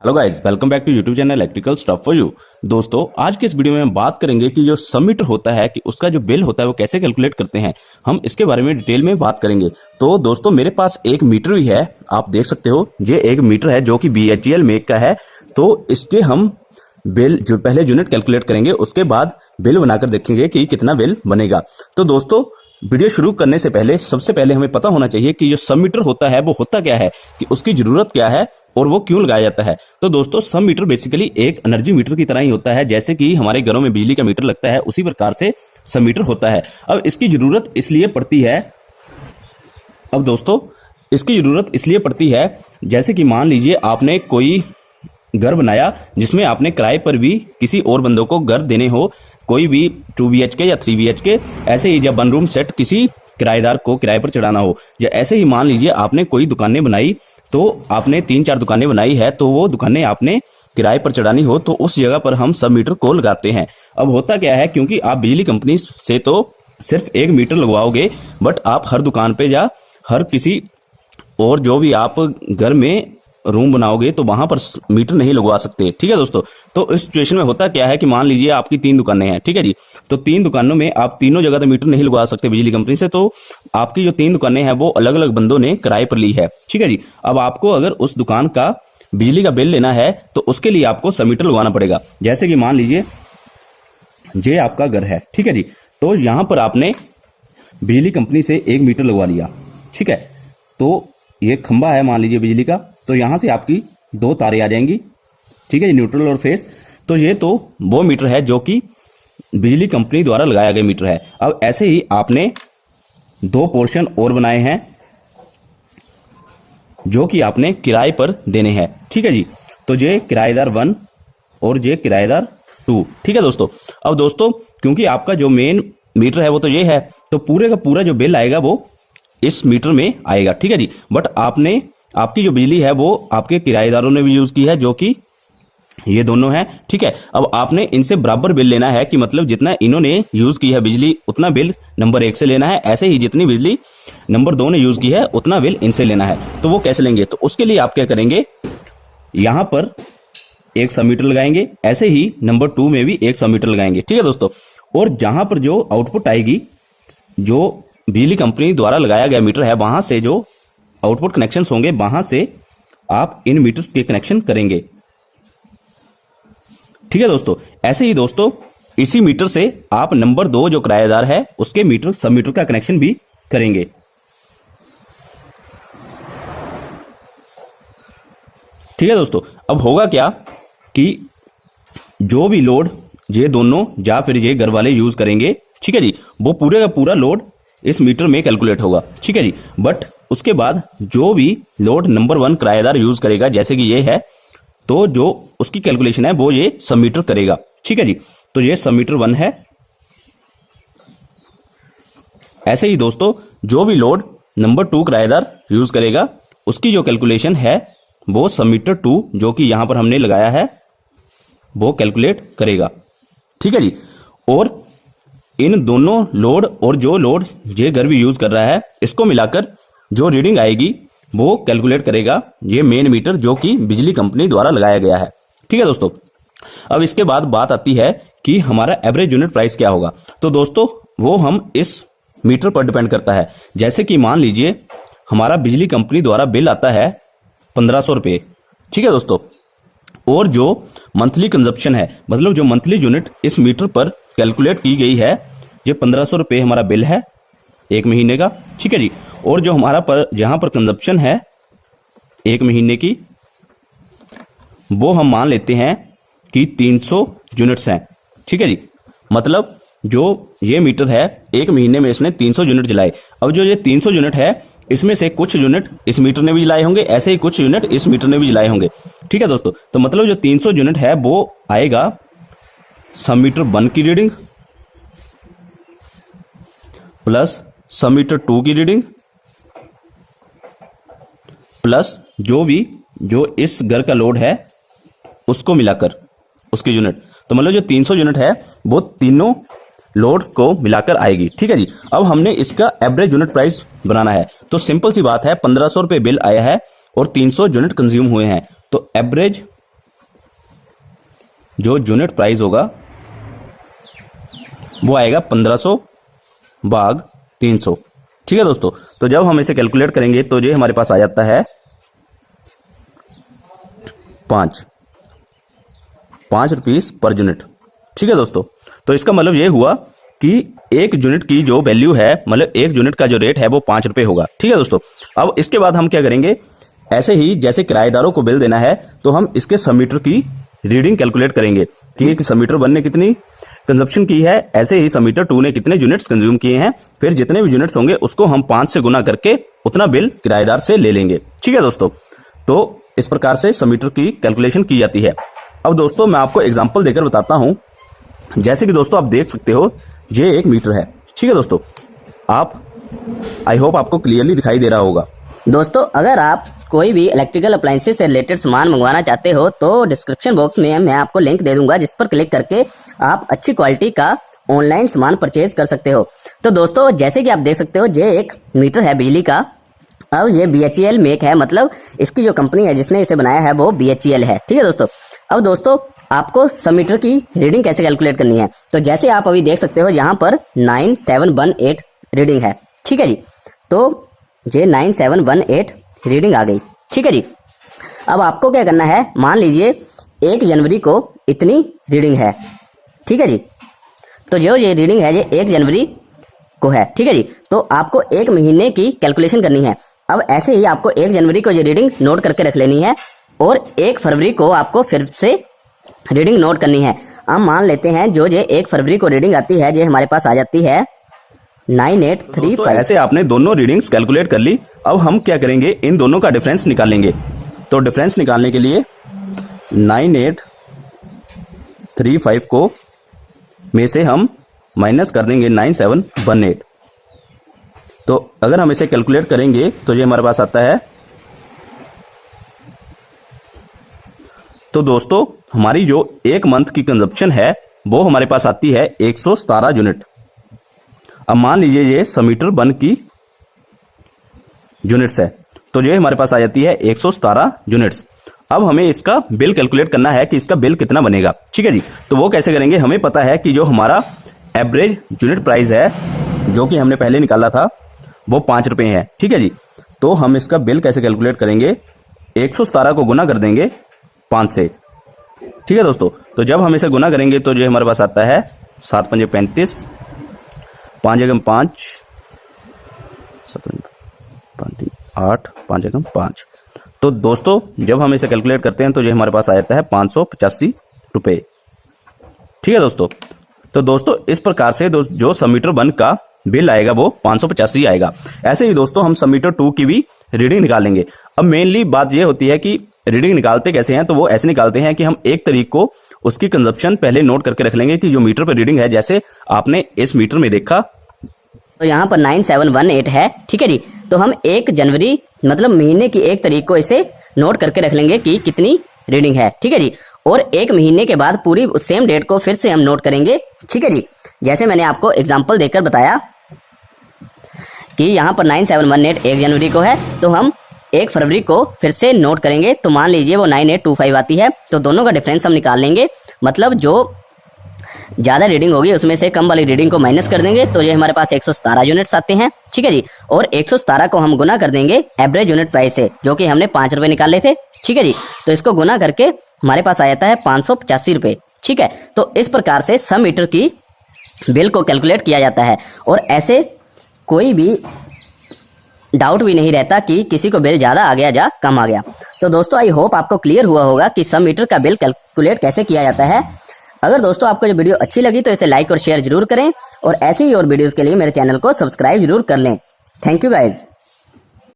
Hello guys, welcome back to YouTube channel electrical stuff for you. दोस्तों, आज के इस वीडियो में हम बात करेंगे कि जो सब मीटर होता है कि उसका जो बिल होता है वो कैसे कैलकुलेट करते हैं। हम इसके बारे में डिटेल में बात करेंगे। तो दोस्तों, मेरे पास एक मीटर भी है, आप देख सकते हो। ये एक मीटर है जो कि BHEL मेक का है। तो इसके हम बिल जो पहले यूनिट कैलकुलेट करेंगे, उसके बाद बिल बनाकर देखेंगे कि कितना बिल बनेगा। तो दोस्तों, वीडियो शुरू करने से पहले सबसे पहले हमें पता होना चाहिए कि जो सब मीटर होता है वो होता क्या है, कि उसकी जरूरत क्या है और वो क्यों लगाया जाता है। तो दोस्तों, सब मीटर बेसिकली एक एनर्जी मीटर की तरह ही होता है। जैसे कि हमारे घरों में बिजली का मीटर लगता है, उसी प्रकार से सब मीटर होता है। अब इसकी जरूरत इसलिए पड़ती है जैसे कि मान लीजिए आपने कोई घर बनाया जिसमें आपने किराए पर भी किसी और बंदों को घर देने हो, कोई भी 2 BHK या 3 BHK, ऐसे ही जब 1 रूम सेट किसी किराएदार को किराए पर चढ़ाना हो, या ऐसे ही मान लीजिए आपने कोई दुकानें बनाई, तो आपने 3-4 दुकानें बनाई है, तो वो दुकानें आपने किराए पर चढ़ानी हो, तो उस जगह पर हम सब मीटर को लगाते हैं। अब होता क्या है, क्योंकि आप बिजली कंपनी से तो सिर्फ एक मीटर लगवाओगे, बट आप हर दुकान पे या हर किसी और जो भी आप घर में रूम बनाओगे तो वहां पर मीटर नहीं लगवा सकते। ठीक है दोस्तों, तो इस सिचुएशन में होता क्या है कि मान लीजिए आपकी 3 दुकानें हैं, ठीक है जी। तो 3 दुकानों में आप तीनों जगह तो मीटर नहीं लगवा सकते बिजली कंपनी से, तो आपकी जो 3 दुकानें हैं वो अलग अलग बंदों ने किराए पर ली है। ठीक है जी। अब आपको अगर उस दुकान का बिजली का बिल लेना है तो उसके लिए आपको सब मीटर लगवाना पड़ेगा। जैसे कि मान लीजिए ये आपका घर है, ठीक है जी। तो यहां पर आपने बिजली कंपनी से 1 मीटर लगवा लिया, ठीक है। तो ये खंबा है मान लीजिए बिजली का, तो यहां से आपकी 2 तारें आ जाएंगी, ठीक है, न्यूट्रल और फेस। तो ये तो वो मीटर है जो कि बिजली कंपनी द्वारा लगाया गया मीटर है। अब ऐसे ही आपने 2 पोर्शन और बनाए हैं जो कि आपने किराए पर देने हैं, ठीक है जी। तो ये किराएदार 1 और ये किराएदार 2, ठीक है दोस्तों। अब दोस्तों, क्योंकि आपका जो मेन मीटर है वो तो ये है, तो पूरे का पूरा जो बिल आएगा वो इस मीटर में आएगा, ठीक है जी। बट आपकी जो बिजली है वो आपके किराएदारों ने भी यूज की है, जो कि ये दोनों हैं, ठीक है। अब आपने इनसे बराबर बिल लेना है, कि मतलब जितना इन्होंने यूज की है बिजली उतना बिल नंबर 1 से लेना है, ऐसे ही जितनी बिजली नंबर 2 ने यूज की है उतना बिल इनसे लेना है। तो वो कैसे लेंगे, तो उसके लिए आप क्या करेंगे, यहां पर एक सब मीटर लगाएंगे, ऐसे ही नंबर 2 में भी एक सब मीटर लगाएंगे, ठीक है दोस्तों। और जहां पर जो आउटपुट आएगी, जो बिजली कंपनी द्वारा लगाया गया मीटर है, वहां से जो आउटपुट कनेक्शंस होंगे वहां से आप इन मीटर्स के कनेक्शन करेंगे, ठीक है दोस्तों। ऐसे ही दोस्तों, इसी मीटर से आप नंबर 2 जो किराएदार है उसके मीटर सब मीटर का कनेक्शन भी करेंगे, ठीक है दोस्तों। अब होगा क्या कि जो भी लोड ये दोनों या फिर ये घर वाले यूज करेंगे, ठीक है जी, वो पूरे का पूरा लोड इस मीटर में कैलकुलेट होगा, ठीक है जी। बट उसके बाद जो भी लोड नंबर 1 किराएदार यूज करेगा, जैसे कि ये है, तो जो उसकी कैलकुलेशन है वो ये सब मीटर करेगा, ठीक है जी। तो ये सब मीटर 1 है। ऐसे ही दोस्तों, जो भी लोड नंबर 2 किराएदार यूज करेगा उसकी जो कैलकुलेशन है वो सब मीटर 2 जो कि यहां पर हमने लगाया है वो कैलकुलेट करेगा, ठीक है जी। और इन दोनों लोड और जो लोड ये घर भी यूज कर रहा है, इसको मिलाकर जो रीडिंग आएगी वो कैलकुलेट करेगा ये मेन मीटर जो कि बिजली कंपनी द्वारा लगाया गया है, ठीक है दोस्तों। अब इसके बाद बात आती है कि हमारा एवरेज यूनिट प्राइस क्या होगा। तो दोस्तों, वो हम इस मीटर पर डिपेंड करता है। जैसे कि मान लीजिए हमारा बिजली कंपनी द्वारा बिल आता है 1500 रुपये, ठीक है दोस्तों। और जो मंथली कंजप्शन है, मतलब जो मंथली यूनिट इस मीटर पर कैलकुलेट की गई है, ये 1500 रुपये हमारा बिल है 1 महीने का, ठीक है जी। और जो हमारा पर जहां पर कंजप्शन है 1 महीने की, वो हम मान लेते हैं कि 300 यूनिट्स हैं, ठीक है जी। मतलब जो ये मीटर है 1 महीने में इसने 300 यूनिट जलाए। अब जो ये 300 यूनिट है, इसमें से कुछ यूनिट इस मीटर ने भी जलाए होंगे, ऐसे ही कुछ यूनिट इस मीटर ने भी जलाए होंगे, ठीक है दोस्तों। तो मतलब जो 300 यूनिट है वो आएगा सब मीटर 1 की रीडिंग प्लस सब मीटर 2 की रीडिंग प्लस जो इस घर का लोड है उसको मिलाकर उसके यूनिट। तो मतलब जो 300 यूनिट है वो तीनों लोड को मिलाकर आएगी, ठीक है जी। अब हमने इसका एवरेज यूनिट प्राइस बनाना है। तो सिंपल सी बात है, 1500 रुपये बिल आया है और 300 यूनिट कंज्यूम हुए हैं, तो एवरेज जो यूनिट प्राइस होगा वो आएगा 1500 भाग 300। ठीक है दोस्तों, तो जब हम इसे कैलकुलेट करेंगे तो ये हमारे पास आ जाता है 5 रुपीस पर यूनिट। ठीक है दोस्तों, तो इसका मतलब ये हुआ कि एक यूनिट की जो वैल्यू है, मतलब एक यूनिट का जो रेट है वो 5 रुपए होगा। ठीक है दोस्तों, अब इसके बाद हम क्या करेंगे, ऐसे ही जैसे किराएदारों को बिल देना है तो हम इसके सब मीटर की रीडिंग कैलकुलेट करेंगे कि एक सब मीटर 1 ने कितनी कंजप्शन की है, ऐसे ही सब मीटर 2 ने कितने यूनिट्स कंज्यूम किए हैं, फिर जितने भी यूनिट्स होंगे उसको हम 5 से गुना करके उतना बिल किराएदार से ले लेंगे। ठीक है दोस्तों, तो इस प्रकार से सब मीटर की कैलकुलेशन की जाती है। अब दोस्तों मैं आपको एग्जांपल देकर बताता हूं। जैसे कि दोस्तों आप देख सकते हो ये एक मीटर है। ठीक है दोस्तों, आई होप आपको क्लियरली दिखाई दे रहा होगा। दोस्तों अगर आप कोई भी इलेक्ट्रिकल अप्लायंसेस से रिलेटेड सामान मंगवाना चाहते हो तो डिस्क्रिप्शन बॉक्स में मैं आपको लिंक दे दूंगा, जिस पर क्लिक करके आप अच्छी क्वालिटी का ऑनलाइन सामान परचेज कर सकते हो। तो दोस्तों जैसे कि आप देख सकते हो ये एक मीटर है बिजली का। अब ये BHEL मेक है, मतलब इसकी जो कंपनी है जिसने इसे बनाया है वो BHEL है। ठीक है दोस्तों, अब दोस्तों आपको सब मीटर की रीडिंग कैसे कैलकुलेट करनी है, तो जैसे आप अभी देख सकते हो यहाँ पर 9718 रीडिंग है। ठीक है जी, तो ये 9718 रीडिंग आ गई। ठीक है जी, अब आपको क्या करना है, मान लीजिए 1 जनवरी को इतनी रीडिंग है। ठीक है जी, तो जो ये रीडिंग है ये 1 जनवरी को है। ठीक है जी, तो आपको 1 महीने की कैलकुलेशन करनी है। अब ऐसे ही आपको 1 जनवरी को ये रीडिंग नोट करके रख लेनी है और 1 फरवरी को आपको फिर से रीडिंग नोट करनी है। अब मान लेते हैं जो ये 1 फरवरी को रीडिंग आती है, ये हमारे पास आ जाती है 9835। ऐसे आपने दोनों रीडिंग्स कैलकुलेट कर ली। अब हम क्या करेंगे, इन दोनों का डिफरेंस निकालेंगे। तो डिफरेंस निकालने के लिए 9835 को में से हम माइनस कर देंगे 9718। तो अगर हम इसे कैलकुलेट करेंगे तो ये हमारे पास आता है, तो दोस्तों हमारी जो एक मंथ की कंजप्शन है वो हमारे पास आती है 117 यूनिट। अब मान लीजिए ये सब मीटर 1 की यूनिट्स है, तो ये हमारे पास आ जाती है 117 यूनिट्स। अब हमें इसका बिल कैलकुलेट करना है कि इसका बिल कितना बनेगा। ठीक है जी, तो वो कैसे करेंगे, हमें पता है कि जो हमारा एवरेज यूनिट प्राइस है जो कि हमने पहले निकाला था वो 5 रुपए है। ठीक है जी, तो हम इसका बिल कैसे कैलकुलेट करेंगे, 117 को गुना कर देंगे 5 से। ठीक है दोस्तों, तो जब हम इसे गुना करेंगे तो जो हमारे पास आता है 7 पंजे 35, 5 एकम 5, 8, 5 एकम 5। तो दोस्तों जब हम इसे कैलकुलेट करते हैं तो ये हमारे पास आ जाता है 585 रुपए। ठीक है दोस्तों, तो दोस्तों इस प्रकार से जो सब मीटर 1 का बिल आएगा वो 585 आएगा। ऐसे ही दोस्तों हम सब मीटर 2 की भी रीडिंग निकालेंगे। अब मेनली बात ये होती है कि रीडिंग निकालते कैसे हैं, तो वो ऐसे निकालते हैं कि हम 1 तारीख को उसकी कंजप्शन पहले नोट करके रख लेंगे कि जो मीटर पर रीडिंग है, जैसे आपने इस मीटर में देखा तो यहाँ पर 9718 है। ठीक है जी, तो हम 1 जनवरी मतलब महीने की 1 तारीख को इसे नोट करके रख लेंगे कि कितनी रीडिंग है। ठीक है जी, और 1 महीने के बाद पूरी सेम डेट को फिर से हम नोट करेंगे। ठीक है जी, जैसे मैंने आपको एग्जांपल देकर बताया कि यहाँ पर 9718 1 जनवरी को है, तो हम 1 फरवरी को फिर से नोट करेंगे। तो मान लीजिए वो 9825 आती है, तो दोनों का डिफरेंस हम निकाल लेंगे। मतलब जो ज्यादा रीडिंग होगी उसमें से कम वाली रीडिंग को माइनस कर देंगे, तो ये हमारे पास 117 यूनिट्स आते हैं। ठीक है जी, और 117 को हम गुना कर देंगे एवरेज यूनिट प्राइस से, जो कि हमने 5 रुपए निकाले थे। ठीक है जी, तो इसको गुना करके हमारे पास आ जाता है 585 रुपए। ठीक है, तो इस प्रकार से सब मीटर की बिल को कैलकुलेट किया जाता है और ऐसे कोई भी डाउट भी नहीं रहता कि किसी को बिल ज्यादा आ गया या कम आ गया। तो दोस्तों आई होप आपको क्लियर हुआ होगा कि सब मीटर का बिल कैलकुलेट कैसे किया जाता है। अगर दोस्तों आपको ये वीडियो अच्छी लगी तो इसे लाइक और शेयर जरूर करें और ऐसे ही और वीडियोस के लिए मेरे चैनल को सब्सक्राइब जरूर कर लें। Thank you guys.